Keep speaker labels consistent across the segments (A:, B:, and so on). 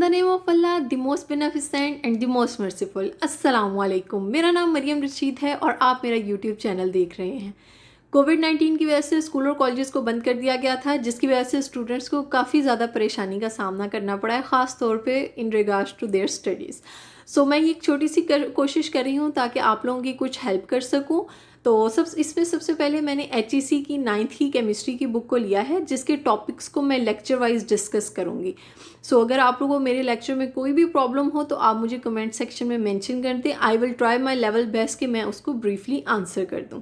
A: Name of Allah the most beneficent and the most merciful. अस्सलाम वालेकुम। मेरा नाम मरियम रशीद है और आप मेरा यूट्यूब चैनल देख रहे हैं। कोविड-19 की वजह से स्कूल और कॉलेजेस को बंद कर दिया गया था, जिसकी वजह से स्टूडेंट्स को काफ़ी ज़्यादा परेशानी का सामना करना पड़ा है, ख़ास तौर पे in regards to their studies. So मैं ये एक छोटी सी कोशिश कर रही हूँ ताकि आप लोगों की कुछ हेल्प कर सकूँ। तो इसमें सबसे पहले मैंने HEC की 9th की केमिस्ट्री की बुक को लिया है, जिसके टॉपिक्स को मैं लेक्चर वाइज डिस्कस करूँगी। सो अगर आप लोगों को मेरे लेक्चर में कोई भी प्रॉब्लम हो तो आप मुझे कमेंट सेक्शन में मेंशन कर दें। I will try my level best कि मैं उसको ब्रीफली आंसर कर दूं।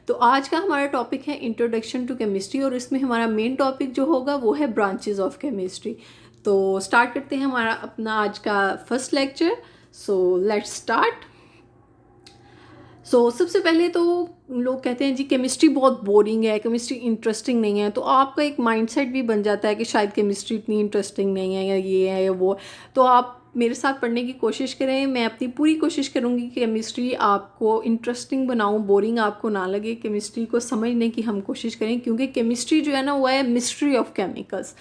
A: तो आज का हमारा टॉपिक है इंट्रोडक्शन टू केमिस्ट्री और इसमें हमारा मेन टॉपिक जो होगा वो है ब्रांचेस ऑफ केमिस्ट्री। तो स्टार्ट करते हैं हमारा अपना आज का first lecture. So let's start. सबसे पहले तो लोग कहते हैं जी केमिस्ट्री बहुत बोरिंग है, केमिस्ट्री इंटरेस्टिंग नहीं है, तो आपका एक माइंडसेट भी बन जाता है कि शायद केमिस्ट्री इतनी इंटरेस्टिंग नहीं है या ये है या वो। तो आप मेरे साथ पढ़ने की कोशिश करें, मैं अपनी पूरी कोशिश करूँगी कि केमिस्ट्री आपको इंटरेस्टिंग बनाऊँ, बोरिंग आपको ना लगे। केमिस्ट्री को समझने की हम कोशिश करें, क्योंकि केमिस्ट्री जो है ना वो है मिस्ट्री ऑफ केमिकल्स।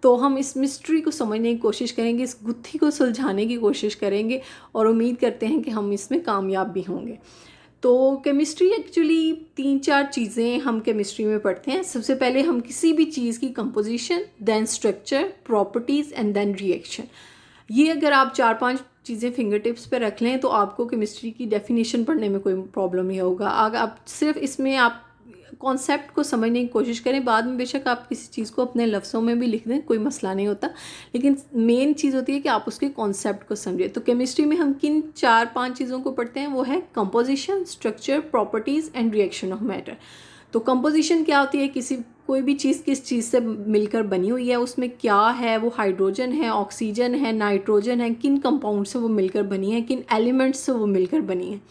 A: तो हम इस मिस्ट्री को समझने की कोशिश करेंगे, इस गुत्थी को सुलझाने की कोशिश करेंगे और उम्मीद करते हैं कि हम इसमें कामयाब भी होंगे। तो केमिस्ट्री एक्चुअली 3-4 चीज़ें हम केमिस्ट्री में पढ़ते हैं। सबसे पहले हम किसी भी चीज़ की composition, then structure, properties and then reaction. ये अगर आप 4-5 चीज़ें फिंगर टिप्स पे रख लें तो आपको केमिस्ट्री की डेफिनेशन पढ़ने में कोई प्रॉब्लम नहीं होगा। अगर आप सिर्फ इसमें आप कॉन्सेप्ट को समझने की कोशिश करें, बाद में बेशक आप किसी चीज़ को अपने लफ्ज़ों में भी लिख दें, कोई मसला नहीं होता, लेकिन मेन चीज़ होती है कि आप उसके कॉन्सेप्ट को समझें। तो केमिस्ट्री में हम किन 4-5 चीज़ों को पढ़ते हैं, वो है composition, structure, properties and reaction of matter. तो कंपोजिशन क्या होती है, कोई भी चीज़ किस चीज़ से मिलकर बनी हुई है, उसमें क्या है, वो हाइड्रोजन है, ऑक्सीजन है, नाइट्रोजन है, किन कंपाउंड से वो मिलकर बनी है, किन एलिमेंट्स से वो मिलकर बनी है।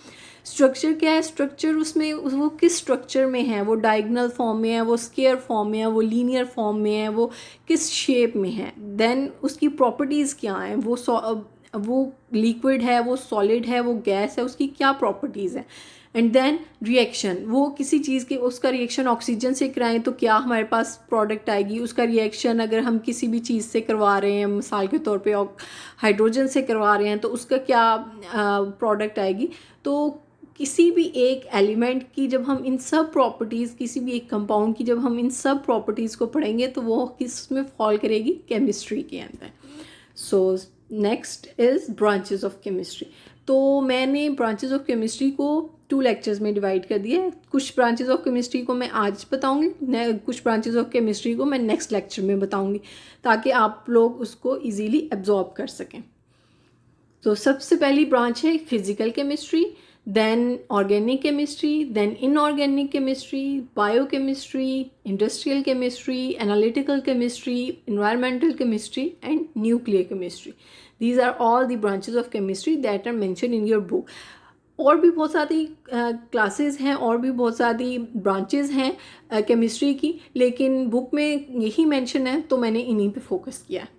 A: स्ट्रक्चर क्या है, स्ट्रक्चर उसमें वो किस स्ट्रक्चर में है, वो डायगोनल फॉर्म में है, वो स्क्वायर फॉर्म में है, वो लीनियर फॉर्म में है, वो किस शेप में है। देन उसकी प्रॉपर्टीज़ क्या हैं, वो लिक्विड है, वो सॉलिड है, वो गैस है, उसकी क्या प्रॉपर्टीज़ हैं। एंड देन रिएक्शन, वो किसी चीज़ के उसका रिएक्शन ऑक्सीजन से कराएं तो क्या हमारे पास प्रोडक्ट आएगी, उसका रिएक्शन अगर हम किसी भी चीज़ से करवा रहे हैं, मिसाल के तौर पे हाइड्रोजन से करवा रहे हैं, तो उसका क्या प्रोडक्ट आएगी। तो किसी भी एक एलिमेंट की जब हम इन सब प्रॉपर्टीज़, किसी भी एक कंपाउंड की जब हम इन सब प्रॉपर्टीज़ को पढ़ेंगे तो वो किस में फॉल करेगी, केमिस्ट्री के अंदर। So next is branches of chemistry. तो मैंने ब्रांचेस ऑफ केमिस्ट्री को 2 लेक्चर्स में डिवाइड कर दिया है। कुछ ब्रांचेस ऑफ केमिस्ट्री को मैं आज बताऊंगी, कुछ ब्रांचेस ऑफ केमिस्ट्री को मैं नेक्स्ट लेक्चर में बताऊंगी, ताकि आप लोग उसको इजीली एब्जॉर्ब कर सकें। तो सबसे पहली ब्रांच है physical chemistry, then organic chemistry, then inorganic chemistry, biochemistry, industrial chemistry, analytical chemistry, environmental chemistry and nuclear chemistry. These are all the branches of chemistry that are mentioned in your book. और भी बहुत सारी classes हैं और भी बहुत सारी branches हैं केमिस्ट्री की, लेकिन बुक में यही मेंशन है तो मैंने इन्हीं पे फोकस किया है।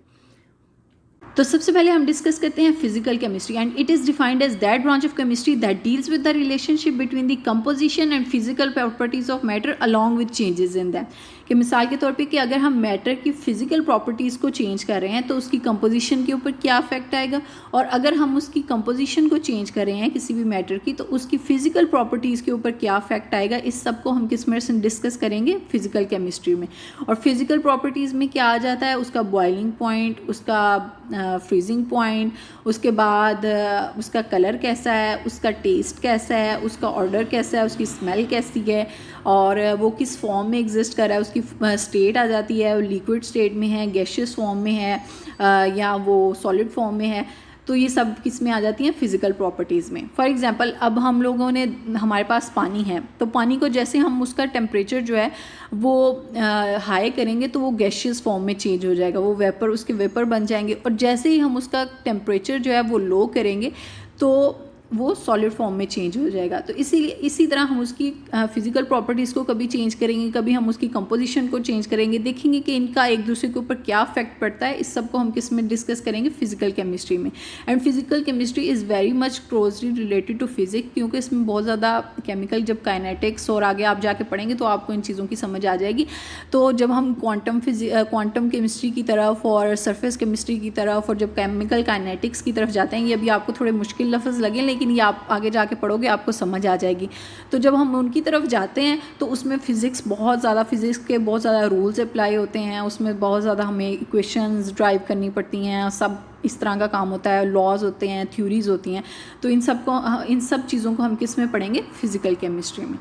A: तो सबसे पहले हम डिस्कस करते हैं physical chemistry, and it is defined as that branch of chemistry that deals with the relationship between the composition and physical properties of matter along with changes in them. कि मिसाल के तौर पे कि अगर हम मैटर की फिजिकल प्रॉपर्टीज़ को चेंज कर रहे हैं तो उसकी कंपोजिशन के ऊपर क्या इफेक्ट आएगा, और अगर हम उसकी कंपोजिशन को चेंज कर रहे हैं किसी भी मैटर की तो उसकी फिजिकल प्रॉपर्टीज़ के ऊपर क्या इफेक्ट आएगा। इस सब को हम किस में डिस्कस करेंगे, फिजिकल केमिस्ट्री में। और फिजिकल प्रॉपर्टीज़ में क्या आ जाता है, उसका बॉइलिंग पॉइंट, उसका फ्रीजिंग पॉइंट, उसके बाद उसका कलर कैसा है, उसका टेस्ट कैसा है, उसका ऑर्डर कैसा है, उसकी स्मेल कैसी है, और वो किस फॉर्म में एग्जिस्ट कर रहा है, उसकी स्टेट आ जाती है, वो लिक्विड स्टेट में है, गैशियस फॉर्म में है या वो सॉलिड फॉर्म में है। तो ये सब किस में आ जाती हैं, फिजिकल प्रॉपर्टीज़ में। फॉर एग्जांपल अब हम लोगों ने, हमारे पास पानी है, तो पानी को जैसे हम उसका टेम्परेचर जो है वो हाई करेंगे तो वो गैशियस फॉर्म में चेंज हो जाएगा, वो वेपर, उसके वेपर बन जाएंगे। और जैसे ही हम उसका टेम्परेचर जो है वो लो करेंगे तो वो सॉलिड फॉर्म में चेंज हो जाएगा। तो इसीलिए इसी तरह हम उसकी फिजिकल प्रॉपर्टीज़ को कभी चेंज करेंगे, कभी हम उसकी कंपोजिशन को चेंज करेंगे, देखेंगे कि इनका एक दूसरे के ऊपर क्या इफेक्ट पड़ता है। इस सब को हम किस में डिस्कस करेंगे, फिजिकल केमिस्ट्री में। And physical chemistry is very much closely related to physics, क्योंकि इसमें बहुत ज़्यादा केमिकल, जब काइनेटिक्स और आगे आप जाके पढ़ेंगे तो आपको इन चीज़ों की समझ आ जाएगी। तो जब हम क्वांटम केमिस्ट्री की तरफ और सरफेस केमिस्ट्री की तरफ और जब केमिकल काइनेटिक्स की तरफ जाते हैं, ये अभी आपको थोड़े मुश्किल लफ्ज़ लगे, लेकिन ये आप आगे जाके पढ़ोगे आपको समझ आ जाएगी। तो जब हम उनकी तरफ जाते हैं तो उसमें फ़िज़िक्स बहुत ज़्यादा, फिज़िक्स के बहुत ज़्यादा रूल्स अप्लाई होते हैं, उसमें बहुत ज़्यादा हमें इक्वेशंस ड्राइव करनी पड़ती हैं, सब इस तरह का काम होता है, लॉज होते हैं, थ्योरीज़ होती हैं। तो इन सब चीज़ों को हम किस में पढ़ेंगे, फिज़िकल केमिस्ट्री में।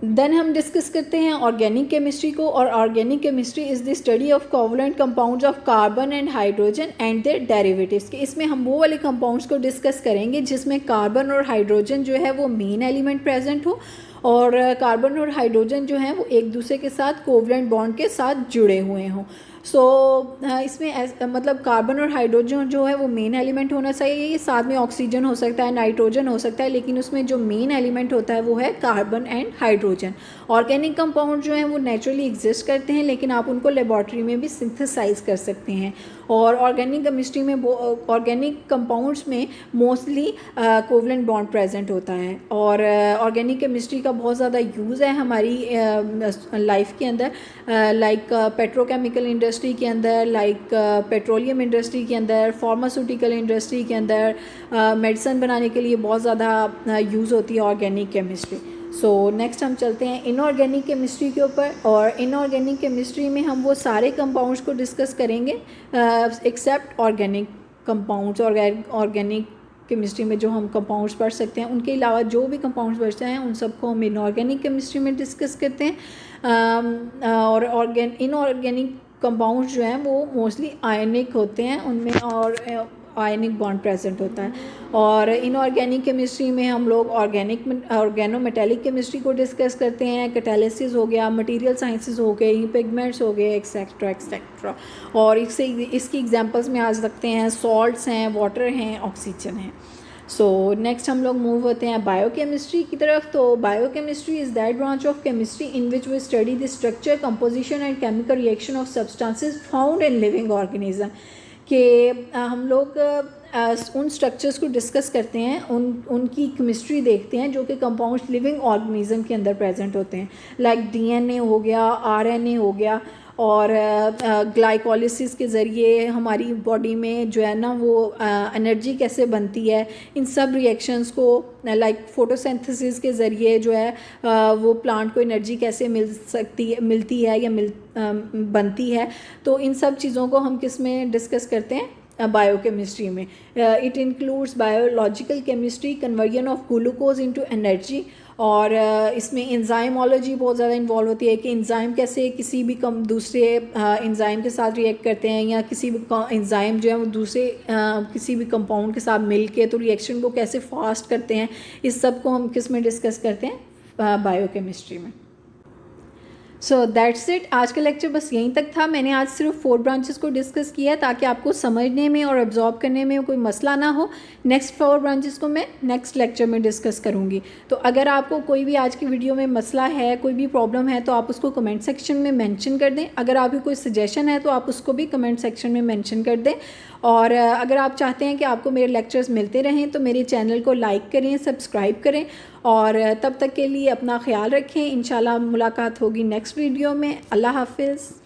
A: देन हम डिस्कस करते हैं ऑर्गेनिक केमिस्ट्री को। और organic chemistry is the study of covalent compounds of carbon and hydrogen and their derivatives. कि इसमें हम वो वाले कंपाउंड्स को डिस्कस करेंगे जिसमें कार्बन और हाइड्रोजन जो है वो मेन एलिमेंट प्रेजेंट हो, और कार्बन और हाइड्रोजन जो हैं वो एक दूसरे के साथ कोवलेंट बॉन्ड के साथ जुड़े हुए हों। इसमें मतलब कार्बन और हाइड्रोजन जो है वो मेन एलिमेंट होना चाहिए। ये साथ में ऑक्सीजन हो सकता है, नाइट्रोजन हो सकता है, लेकिन उसमें जो मेन एलिमेंट होता है वो है carbon and hydrogen. Organic compound जो हैं वो नेचुरली एग्जिस्ट करते हैं, लेकिन आप उनको लेबॉर्ट्री में भी सिंथेसाइज कर सकते हैं। और ऑर्गेनिक केमिस्ट्री में ऑर्गेनिक कंपाउंड्स में मोस्टली कोवलेंट बॉन्ड प्रेजेंट होता है। और ऑर्गेनिक केमिस्ट्री का बहुत ज़्यादा यूज़ है हमारी लाइफ के अंदर, लाइक पेट्रोकेमिकल इंडस्ट्री के अंदर, लाइक पेट्रोलियम इंडस्ट्री के अंदर, फार्मास्यूटिकल इंडस्ट्री के अंदर, मेडिसिन बनाने के लिए बहुत ज़्यादा यूज़ होती है ऑर्गेनिक केमिस्ट्री। सो नेक्स्ट हम चलते हैं इनऑर्गेनिक केमिस्ट्री के ऊपर। और इनऑर्गेनिक केमिस्ट्री में हम वो सारे कंपाउंड्स को डिस्कस करेंगे except organic compounds. Organic chemistry में जो हम कंपाउंड्स पढ़ सकते हैं, उनके अलावा जो भी कंपाउंड्स बचते हैं उन सबको हम इनऑर्गेनिक केमिस्ट्री में डिस्कस करते हैं। और इनऑर्गेनिक कंपाउंड्स जो हैं वो मोस्टली आयनिक होते हैं, उनमें और आयनिक बॉन्ड प्रेजेंट होता है। और इनऑर्गेनिक केमिस्ट्री में हम लोग ऑर्गेनोमेटेलिक केमिस्ट्री को डिस्कस करते हैं, कैटालिसिस हो गया, मटेरियल साइंसेस हो गई, पिगमेंट्स हो गए, एक्सेट्रा एक्सेट्रा। और इसकी एग्जांपल्स में आ सकते हैं सॉल्ट्स हैं, वाटर हैं, ऑक्सीजन है। सो नेक्स्ट हम लोग मूव होते हैं बायोकेमिस्ट्री की तरफ। तो biochemistry is that branch of chemistry in which we study the structure, composition and chemical reaction of substances found in living organism. कि हम लोग उन स्ट्रक्चर्स को डिस्कस करते हैं, उनकी केमिस्ट्री देखते हैं जो कि कंपाउंड्स लिविंग ऑर्गेनिज्म के अंदर प्रेजेंट होते हैं, लाइक डीएनए हो गया, आरएनए हो गया। और ग्लाइकोलिसिस के ज़रिए हमारी बॉडी में जो है ना वो एनर्जी कैसे बनती है, इन सब रिएक्शंस को, लाइक फोटोसिंथेसिस के ज़रिए जो है वो प्लांट को एनर्जी कैसे मिलती है या बनती है। तो इन सब चीज़ों को हम किस में डिस्कस करते हैं, बायोकेमिस्ट्री में। It includes biological chemistry, conversion of glucose into energy. और इसमें एंजाइमोलॉजी बहुत ज़्यादा इन्वॉल्व होती है कि एंजाइम कैसे किसी भी दूसरे एंजाइम के साथ रिएक्ट करते हैं, या किसी भी एंजाइम जो है वो दूसरे किसी भी कंपाउंड के साथ मिल के तो रिएक्शन को कैसे फास्ट करते हैं। इस सब को हम किस में डिस्कस करते हैं, बायोकेमिस्ट्री में। So that's it. आज का लेक्चर बस यहीं तक था। मैंने आज सिर्फ 4 ब्रांचेस को डिस्कस किया है ताकि आपको समझने में और एब्जॉर्ब करने में कोई मसला ना हो। नेक्स्ट 4 ब्रांचेस को मैं नेक्स्ट लेक्चर में डिस्कस करूँगी। तो अगर आपको कोई भी आज की वीडियो में मसला है, कोई भी प्रॉब्लम है, तो आप उसको कमेंट सेक्शन में मेंशन कर दें। अगर आपकी कोई सजेशन है तो आप उसको भी कमेंट सेक्शन में मेंशन कर दें। और अगर आप चाहते हैं कि आपको मेरे लेक्चर्स मिलते रहें तो मेरे चैनल को लाइक करें, सब्सक्राइब करें। और तब तक के लिए अपना ख्याल रखें। इंशाल्लाह मुलाकात होगी नेक्स्ट वीडियो में। अल्लाह हाफिज़।